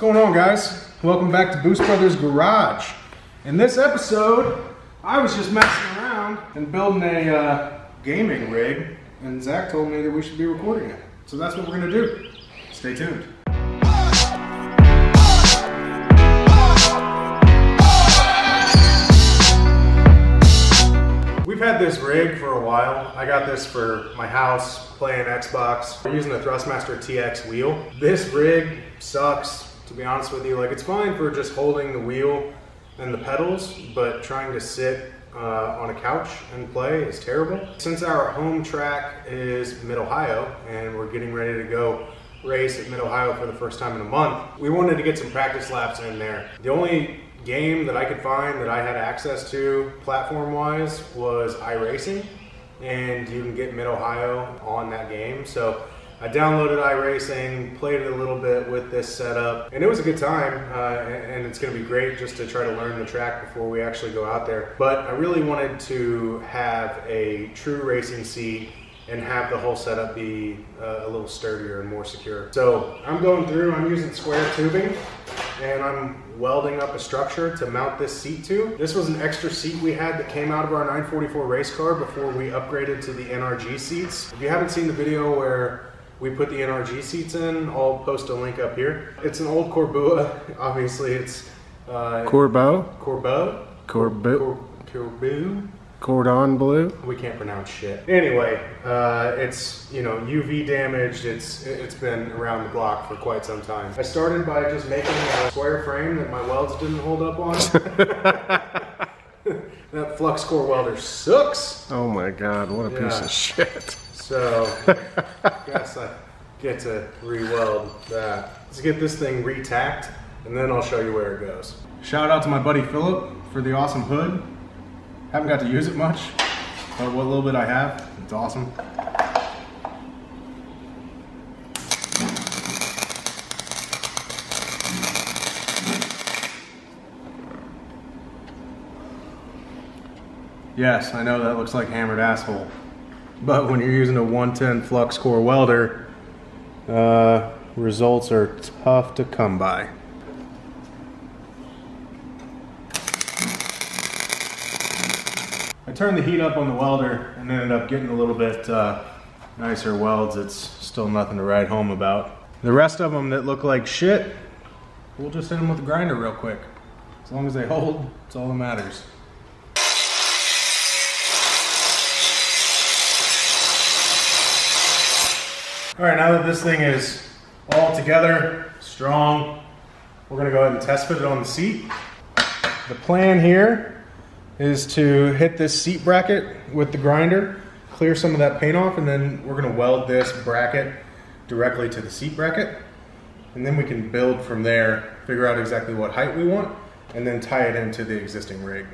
What's going on, guys? Welcome back to Boost Brothers Garage. In this episode, I was just messing around and building a gaming rig, and Zach told me that we should be recording it. So that's what we're gonna do. Stay tuned. We've had this rig for a while. I got this for my house, playing Xbox. We're using a Thrustmaster TX wheel. This rig sucks, to be honest with you. Like, it's fine for just holding the wheel and the pedals, but trying to sit on a couch and play is terrible. Since our home track is Mid-Ohio and we're getting ready to go race at Mid-Ohio for the first time in a month, we wanted to get some practice laps in there. The only game that I could find that I had access to platform-wise was iracing, and you can get Mid-Ohio on that game. So I downloaded iracing, played it a little bit with this setup, and it was a good time, and it's going to be great just to try to learn the track before we actually go out there. But I really wanted to have a true racing seat and have the whole setup be a little sturdier and more secure. So I'm going through, I'm using square tubing, and I'm welding up a structure to mount this seat to. This was an extra seat we had that came out of our 944 race car before we upgraded to the NRG seats. If you haven't seen the video where we put the NRG seats in, I'll post a link up here. It's an old Corbeau. Obviously it's Corbeau? Corbeau? Corbeau? Corbeau? Cordon bleu? We can't pronounce shit. Anyway, it's, you know, UV damaged. It's been around the block for quite some time. I started by just making a square frame that my welds didn't hold up on. That flux core welder sucks. Oh my god, what a piece of shit. So, guess I get to re-weld that. Let's get this thing re-tacked, and then I'll show you where it goes. Shout out to my buddy Philip for the awesome hood. Haven't got to use it much, but what little bit I have, it's awesome. Yes, I know that looks like hammered asshole, but when you're using a 110 flux core welder, results are tough to come by. I turned the heat up on the welder and ended up getting a little bit nicer welds. It's still nothing to write home about. The rest of them that look like shit, we'll just hit them with a grinder real quick. As long as they hold, it's all that matters. All right, now that this thing is all together, strong, we're gonna go ahead and test fit it on the seat. The plan here is to hit this seat bracket with the grinder, clear some of that paint off, and then we're gonna weld this bracket directly to the seat bracket. And then we can build from there, figure out exactly what height we want, and then tie it into the existing rig.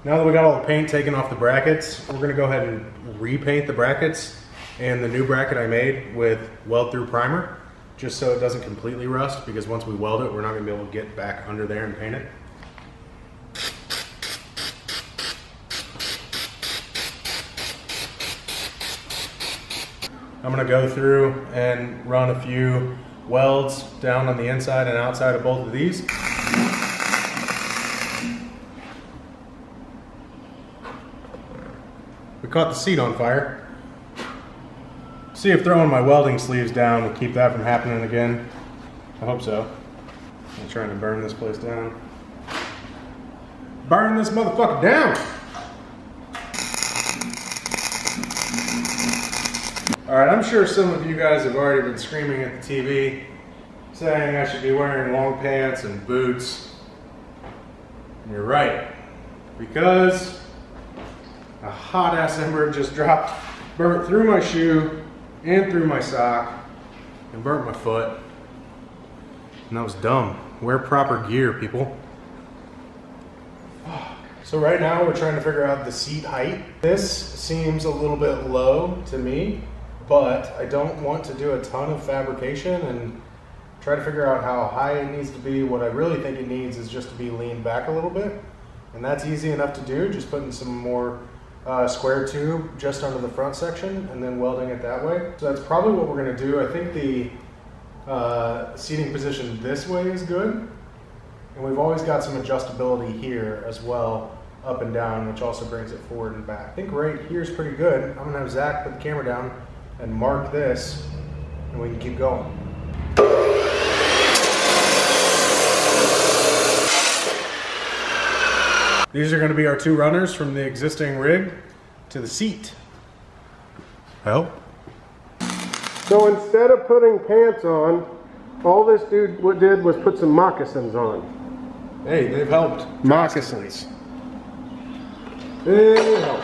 Now that we got all the paint taken off the brackets, we're gonna go ahead and repaint the brackets and the new bracket I made with weld-through primer, just so it doesn't completely rust, because once we weld it, we're not gonna be able to get back under there and paint it. I'm gonna go through and run a few welds down on the inside and outside of both of these. We caught the seat on fire. See if throwing my welding sleeves down will keep that from happening again. I hope so. I'm trying to burn this place down. Burn this motherfucker down! Alright, I'm sure some of you guys have already been screaming at the TV, saying I should be wearing long pants and boots. And you're right, because a hot ass ember just dropped, burnt through my shoe and through my sock, and burnt my foot. And that was dumb. Wear proper gear, people. So right now we're trying to figure out the seat height. This seems a little bit low to me, but I don't want to do a ton of fabrication and try to figure out how high it needs to be. What I really think it needs is just to be leaned back a little bit, and that's easy enough to do, just putting some more square tube just under the front section and then welding it that way. So that's probably what we're going to do. I think the seating position this way is good. And we've always got some adjustability here as well, up and down, which also brings it forward and back. I think right here is pretty good. I'm gonna have Zach put the camera down and mark this, and we can keep going. These are gonna be our two runners from the existing rig to the seat. I hope. So instead of putting pants on, all this dude did was put some moccasins on. Hey, they've helped. Moccasins. They help.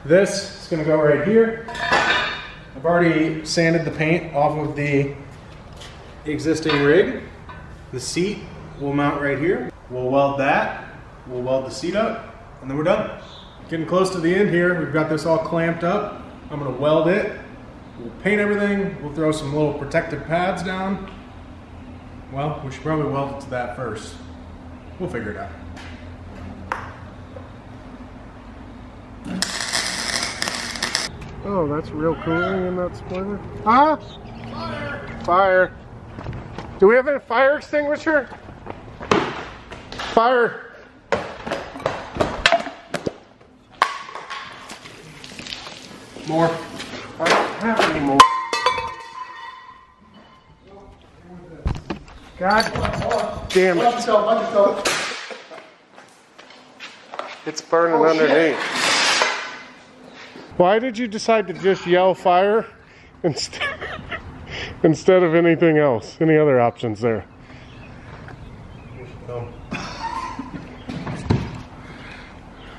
This is gonna go right here. I've already sanded the paint off of the existing rig. The seat will mount right here. We'll weld that. We'll weld the seat up, and then we're done. Getting close to the end here. We've got this all clamped up. I'm gonna weld it. We'll paint everything. We'll throw some little protective pads down. Well, we should probably weld it to that first. We'll figure it out. Oh, that's real cooling in that spoiler. Huh? Fire! Fire. Do we have a fire extinguisher? Fire! More. I don't have any more. God damn it. It's burning underneath. Why did you decide to just yell fire instead of anything else? Any other options there?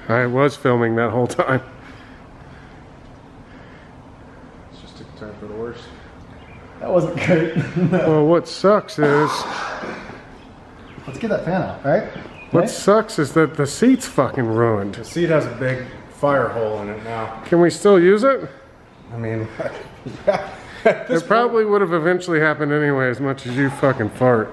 I was filming that whole time. It's just a turn for the worst. That wasn't great. Well, what sucks is... Let's get that fan out, right? What sucks is that the seat's fucking ruined. The seat has a big fire hole in it now. Can we still use it? I mean, It probably would have eventually happened anyway, as much as you fucking fart.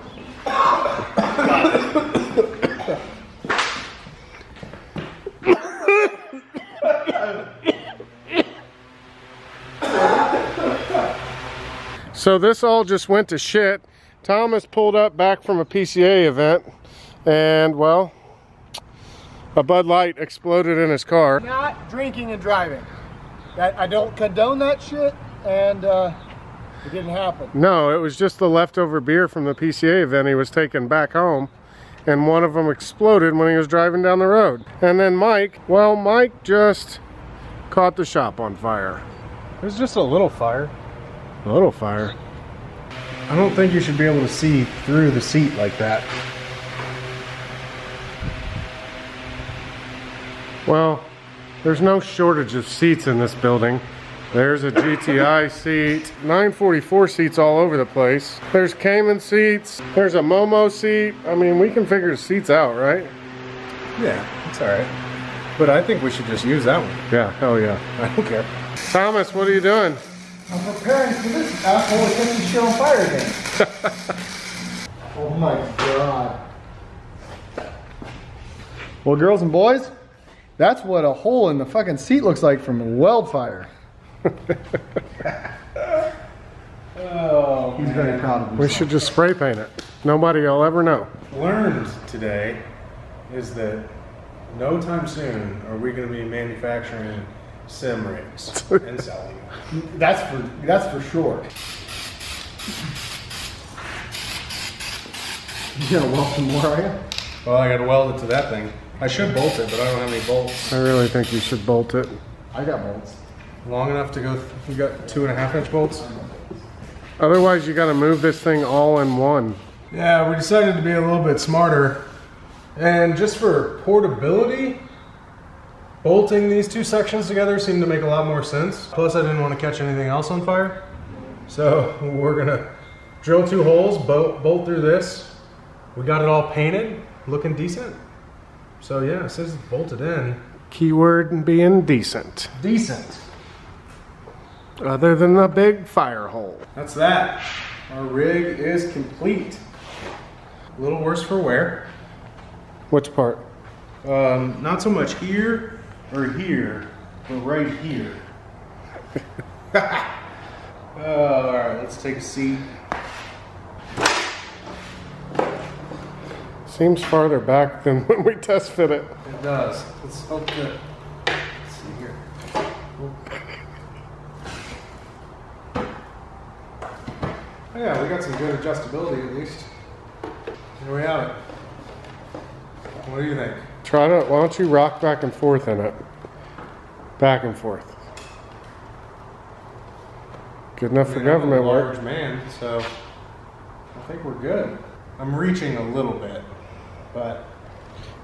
So this all just went to shit. Thomas pulled up back from a PCA event, and well, a Bud Light exploded in his car. Not drinking and driving. I don't condone that shit, and it didn't happen. No, it was just the leftover beer from the PCA event he was taking back home, and one of them exploded when he was driving down the road. And then Mike, well, Mike just caught the shop on fire. it was just a little fire. A little fire. I don't think you should be able to see through the seat like that. Well, there's no shortage of seats in this building. There's a GTI seat, 944 seats all over the place. There's Cayman seats, there's a Momo seat. I mean, we can figure the seats out, right? Yeah, it's all right. But I think we should just use that one. Yeah, hell yeah. I don't care. Thomas, what are you doing? I'm preparing for this asshole to catch the shit on fire again. Oh my god. Well, girls and boys, that's what a hole in the fucking seat looks like from a wildfire. Oh, He's very proud of himself. We should just spray paint it. Nobody will ever know. learned today is that no time soon are we going to be manufacturing sim rigs and selling them. That's for sure. You gonna weld some more, are you? Well, I got to weld it to that thing. I should bolt it, but I don't have any bolts. I really think you should bolt it. I got bolts. Long enough to go. You got 2.5-inch bolts? Otherwise, you got to move this thing all in one. Yeah, we decided to be a little bit smarter. And just for portability, bolting these two sections together seemed to make a lot more sense. Plus, I didn't want to catch anything else on fire. So we're gonna drill 2 holes, bolt through this. We got it all painted, looking decent. So yeah, it says it's bolted in. Keyword being decent. Decent. Other than the big fire hole. That's that. Our rig is complete. A little worse for wear. Which part? Not so much here or here, but right here. All right, let's take a seat. Seems farther back than when we test fit it. It does. Let's hope that. Let's see here. Oh yeah, we got some good adjustability at least. Here we have it. What do you think? Try to, why don't you rock back and forth in it? Back and forth. Good enough for government I'm a work. large man, so I think we're good. I'm reaching a little bit, but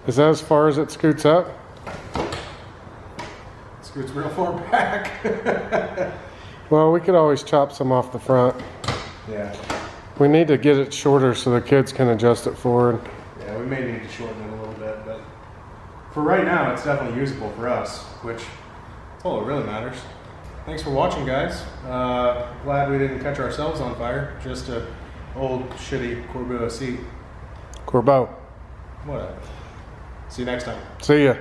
Is that as far as it scoots up? it scoots real far back. Well, we could always chop some off the front. Yeah. We need to get it shorter so the kids can adjust it forward. Yeah, we may need to shorten it a little bit, but for right now, it's definitely usable for us, which is all that really matters. Thanks for watching, guys. Glad we didn't catch ourselves on fire. Just a old shitty Corbeau seat. Corbeau. Whatever. See you next time. See ya.